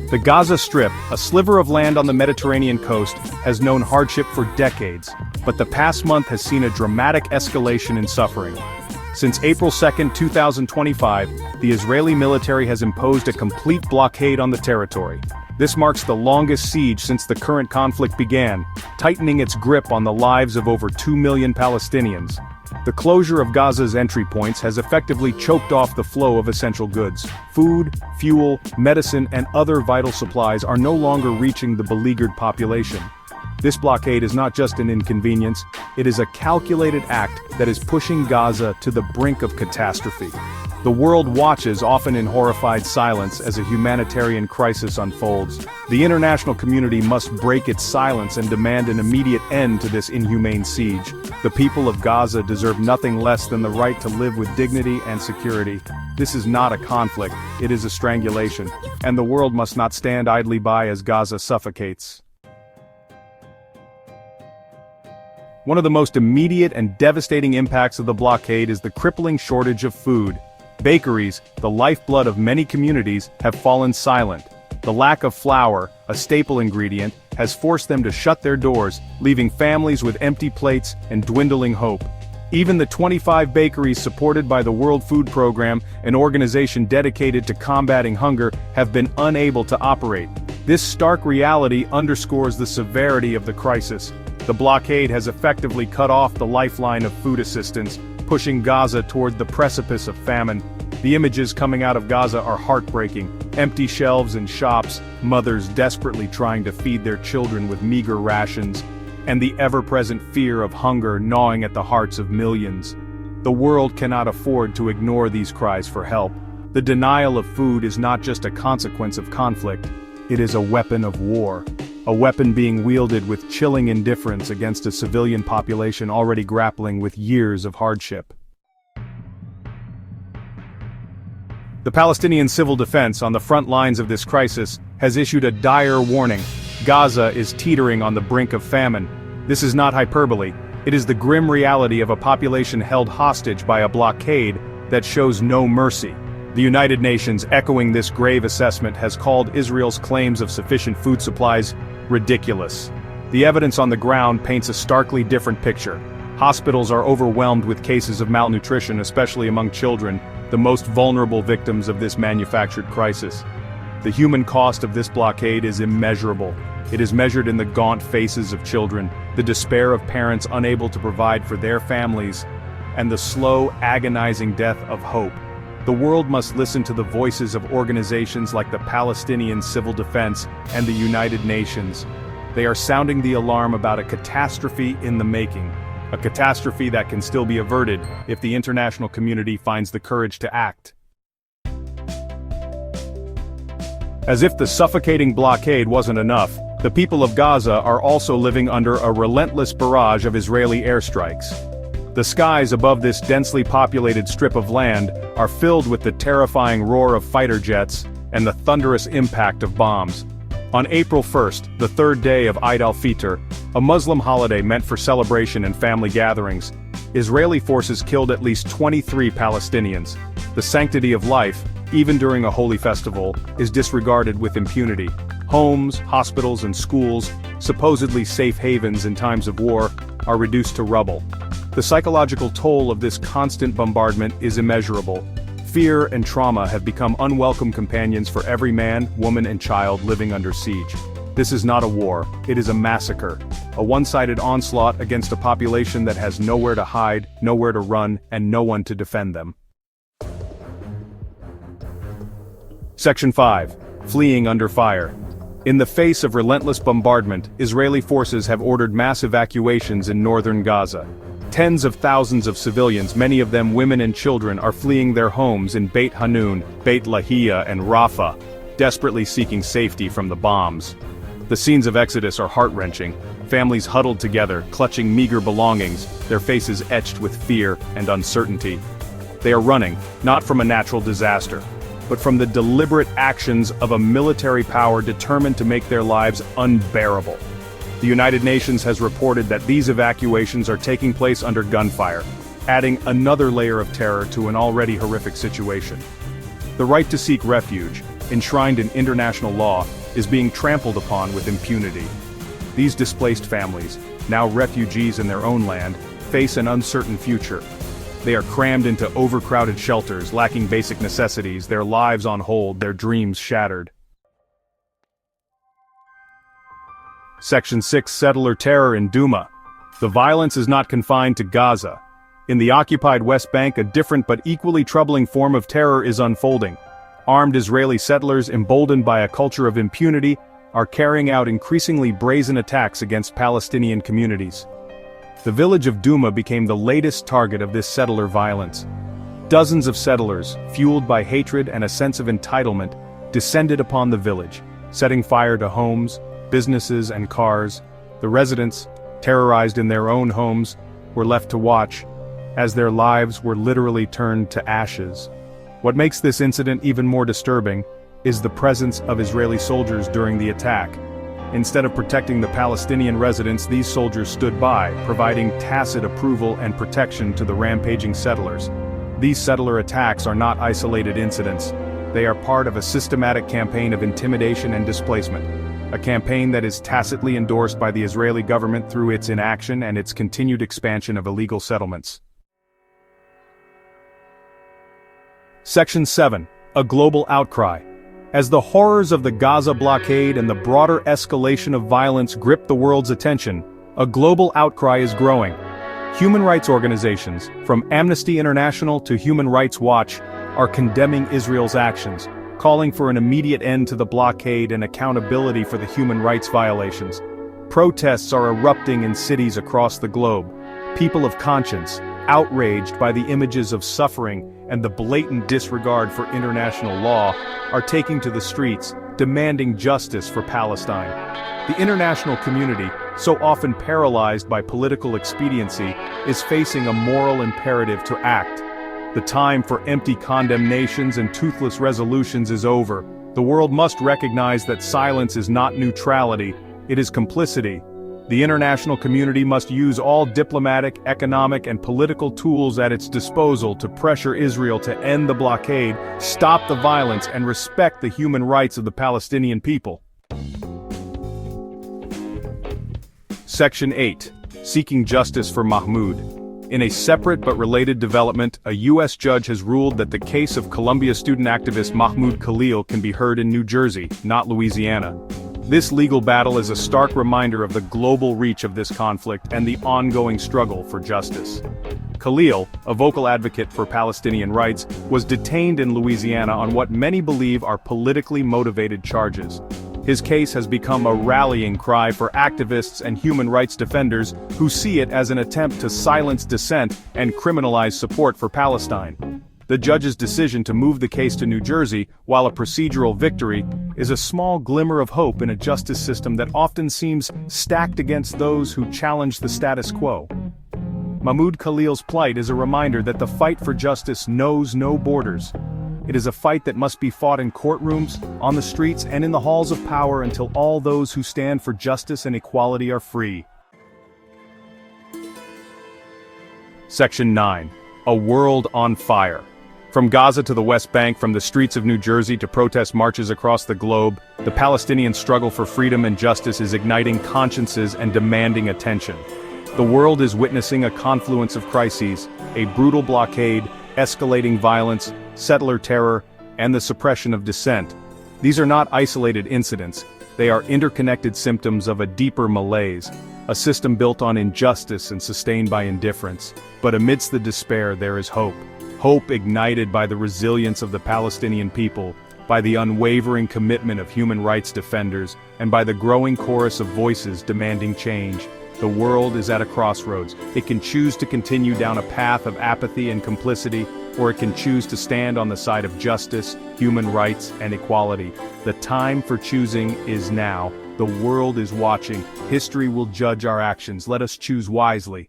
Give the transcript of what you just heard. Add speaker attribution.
Speaker 1: The Gaza Strip, a sliver of land on the Mediterranean coast, has known hardship for decades, but the past month has seen a dramatic escalation in suffering. Since April 2, 2025, the Israeli military has imposed a complete blockade on the territory. This marks the longest siege since the current conflict began, tightening its grip on the lives of over 2 million Palestinians. The closure of Gaza's entry points has effectively choked off the flow of essential goods. Food, fuel, medicine, and other vital supplies are no longer reaching the beleaguered population. This blockade is not just an inconvenience, it is a calculated act that is pushing Gaza to the brink of catastrophe. The world watches, often in horrified silence, as a humanitarian crisis unfolds. The international community must break its silence and demand an immediate end to this inhumane siege. The people of Gaza deserve nothing less than the right to live with dignity and security. This is not a conflict, it is a strangulation, and the world must not stand idly by as Gaza suffocates. One of the most immediate and devastating impacts of the blockade is the crippling shortage of food. Bakeries, the lifeblood of many communities, have fallen silent. The lack of flour, a staple ingredient, has forced them to shut their doors, leaving families with empty plates and dwindling hope. Even the 25 bakeries supported by the World Food Program, an organization dedicated to combating hunger, have been unable to operate. This stark reality underscores the severity of the crisis. The blockade has effectively cut off the lifeline of food assistance, pushing Gaza toward the precipice of famine. The images coming out of Gaza are heartbreaking. Empty shelves in shops, mothers desperately trying to feed their children with meager rations, and the ever-present fear of hunger gnawing at the hearts of millions. The world cannot afford to ignore these cries for help. The denial of food is not just a consequence of conflict, it is a weapon of war. A weapon being wielded with chilling indifference against a civilian population already grappling with years of hardship. The Palestinian Civil Defense, on the front lines of this crisis, has issued a dire warning. Gaza is teetering on the brink of famine. This is not hyperbole, it is the grim reality of a population held hostage by a blockade that shows no mercy. The United Nations, echoing this grave assessment, has called Israel's claims of sufficient food supplies ridiculous. The evidence on the ground paints a starkly different picture. Hospitals are overwhelmed with cases of malnutrition, especially among children, the most vulnerable victims of this manufactured crisis. The human cost of this blockade is immeasurable. It is measured in the gaunt faces of children, the despair of parents unable to provide for their families, and the slow, agonizing death of hope. The world must listen to the voices of organizations like the Palestinian Civil Defense and the United Nations. They are sounding the alarm about a catastrophe in the making. A catastrophe that can still be averted if the international community finds the courage to act. As if the suffocating blockade wasn't enough, the people of Gaza are also living under a relentless barrage of Israeli airstrikes. The skies above this densely populated strip of land are filled with the terrifying roar of fighter jets and the thunderous impact of bombs. On April 1st, the third day of Eid al-Fitr, a Muslim holiday meant for celebration and family gatherings, Israeli forces killed at least 23 Palestinians. The sanctity of life, even during a holy festival, is disregarded with impunity. Homes, hospitals, and schools, supposedly safe havens in times of war, are reduced to rubble. The psychological toll of this constant bombardment is immeasurable. Fear and trauma have become unwelcome companions for every man, woman, and child living under siege. This is not a war, it is a massacre. A one-sided onslaught against a population that has nowhere to hide, nowhere to run, and no one to defend them. Section 5. Fleeing under fire. In the face of relentless bombardment, Israeli forces have ordered mass evacuations in northern Gaza. Tens of thousands of civilians, many of them women and children, are fleeing their homes in Beit Hanun, Beit Lahia, and Rafah, desperately seeking safety from the bombs. The scenes of exodus are heart-wrenching. Families huddled together, clutching meager belongings, their faces etched with fear and uncertainty. They are running, not from a natural disaster, but from the deliberate actions of a military power determined to make their lives unbearable. The United Nations has reported that these evacuations are taking place under gunfire, adding another layer of terror to an already horrific situation. The right to seek refuge, enshrined in international law, is being trampled upon with impunity. These displaced families, now refugees in their own land, face an uncertain future. They are crammed into overcrowded shelters, lacking basic necessities, their lives on hold, their dreams shattered. Section 6 Settler Terror in Douma. The violence is not confined to Gaza. In the occupied West Bank, a different but equally troubling form of terror is unfolding. Armed Israeli settlers, emboldened by a culture of impunity, are carrying out increasingly brazen attacks against Palestinian communities. The village of Douma became the latest target of this settler violence. Dozens of settlers, fueled by hatred and a sense of entitlement, descended upon the village, setting fire to homes, businesses and cars. The residents, terrorized in their own homes, were left to watch, as their lives were literally turned to ashes. What makes this incident even more disturbing is the presence of Israeli soldiers during the attack. Instead of protecting the Palestinian residents, these soldiers stood by, providing tacit approval and protection to the rampaging settlers. These settler attacks are not isolated incidents. They are part of a systematic campaign of intimidation and displacement. A campaign that is tacitly endorsed by the Israeli government through its inaction and its continued expansion of illegal settlements. Section 7. A global outcry. As the horrors of the Gaza blockade and the broader escalation of violence grip the world's attention, a global outcry is growing. Human rights organizations, from Amnesty International to Human Rights Watch, are condemning Israel's actions, calling for an immediate end to the blockade and accountability for the human rights violations. Protests are erupting in cities across the globe. People of conscience, outraged by the images of suffering and the blatant disregard for international law, are taking to the streets, demanding justice for Palestine. The international community, so often paralyzed by political expediency, is facing a moral imperative to act. The time for empty condemnations and toothless resolutions is over. The world must recognize that silence is not neutrality, it is complicity. The international community must use all diplomatic, economic, and political tools at its disposal to pressure Israel to end the blockade, stop the violence, and respect the human rights of the Palestinian people. Section 8. Seeking justice for Mahmoud. In a separate but related development, a U.S. judge has ruled that the case of Columbia student activist Mahmoud Khalil can be heard in New Jersey, not Louisiana. This legal battle is a stark reminder of the global reach of this conflict and the ongoing struggle for justice. Khalil, a vocal advocate for Palestinian rights, was detained in Louisiana on what many believe are politically motivated charges. His case has become a rallying cry for activists and human rights defenders who see it as an attempt to silence dissent and criminalize support for Palestine. The judge's decision to move the case to New Jersey, while a procedural victory, is a small glimmer of hope in a justice system that often seems stacked against those who challenge the status quo. Mahmoud Khalil's plight is a reminder that the fight for justice knows no borders. It is a fight that must be fought in courtrooms, on the streets, and in the halls of power until all those who stand for justice and equality are free. Section 9. A world on fire. From Gaza to the West Bank, from the streets of New Jersey to protest marches across the globe, the Palestinian struggle for freedom and justice is igniting consciences and demanding attention. The world is witnessing a confluence of crises, a brutal blockade, escalating violence, settler terror, and the suppression of dissent. These are not isolated incidents, they are interconnected symptoms of a deeper malaise, a system built on injustice and sustained by indifference. But amidst the despair there is hope. Hope ignited by the resilience of the Palestinian people, by the unwavering commitment of human rights defenders, and by the growing chorus of voices demanding change. The world is at a crossroads. It can choose to continue down a path of apathy and complicity, or it can choose to stand on the side of justice, human rights, and equality. The time for choosing is now. The world is watching. History will judge our actions. Let us choose wisely.